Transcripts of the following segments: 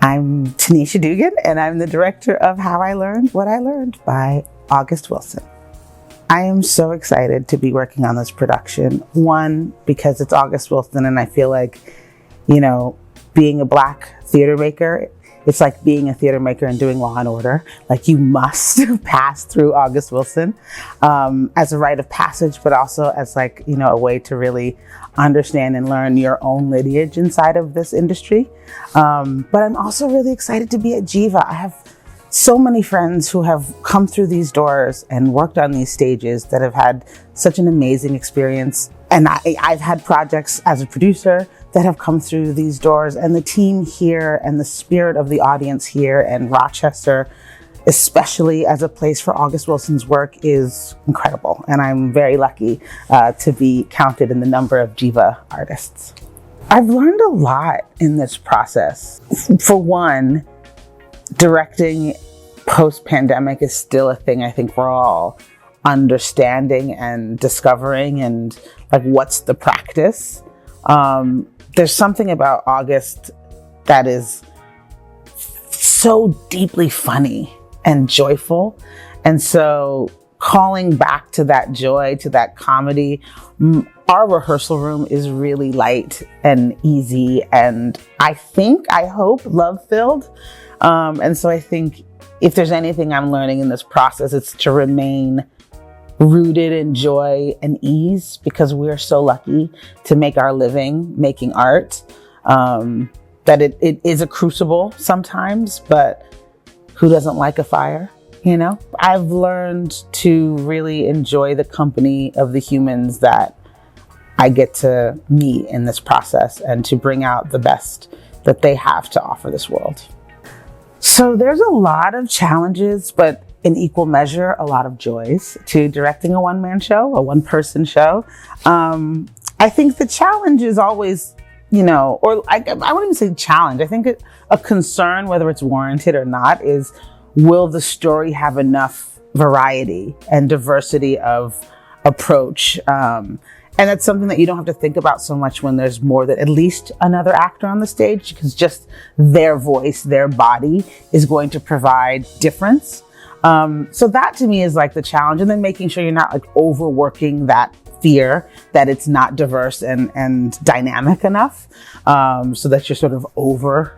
I'm Taneisha Duggan, and I'm the director of How I Learned What I Learned by August Wilson. I am so excited to be working on this production. One, because it's August Wilson, and I feel like, being a Black theater maker, it's like being a theater maker and doing Law and Order. Like, you must pass through August Wilson as a rite of passage, but also as a way to really understand and learn your own lineage inside of this industry. But I'm also really excited to be at Geva. I have so many friends who have come through these doors and worked on these stages that have had such an amazing experience. And I've had projects as a producer that have come through these doors, and the team here and the spirit of the audience here and Rochester, especially as a place for August Wilson's work, is incredible. And I'm very lucky to be counted in the number of Geva artists. I've learned a lot in this process. For one, directing post-pandemic is still a thing I think we're all understanding and discovering, and what's the practice. There's something about August that is so deeply funny and joyful. And so calling back to that joy, to that comedy, our rehearsal room is really light and easy, and I hope love-filled. And so I think if there's anything I'm learning in this process, it's to remain rooted in joy and ease, because we're so lucky to make our living making art, that it is a crucible sometimes, but who doesn't like a fire, I've learned to really enjoy the company of the humans that I get to meet in this process, and to bring out the best that they have to offer this world. So there's a lot of challenges, but in equal measure, a lot of joys to directing a one-man show, a one-person show. I think the challenge is always, I wouldn't even say challenge. I think a concern, whether it's warranted or not, is will the story have enough variety and diversity of approach? And that's something that you don't have to think about so much when there's more than at least another actor on the stage, because just their voice, their body is going to provide difference. So that to me is the challenge. And then making sure you're not overworking that fear that it's not diverse and dynamic enough, so that you're sort of over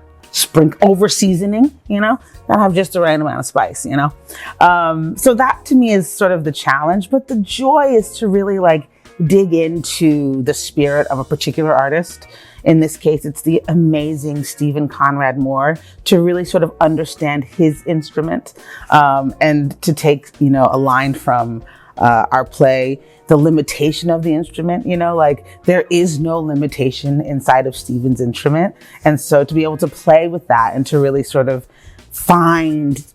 seasoning, not have just the right amount of spice, So that to me is sort of the challenge, but the joy is to really dig into the spirit of a particular artist. In this case, it's the amazing Stephen Conrad Moore, to really sort of understand his instrument, and to take, a line from our play, the limitation of the instrument, there is no limitation inside of Stephen's instrument. And so to be able to play with that and to really sort of find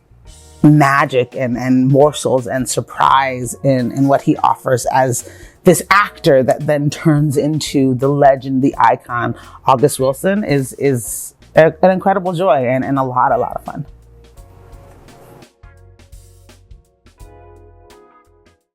magic and morsels and surprise in what he offers as this actor that then turns into the legend, the icon, August Wilson, is an incredible joy and a lot of fun.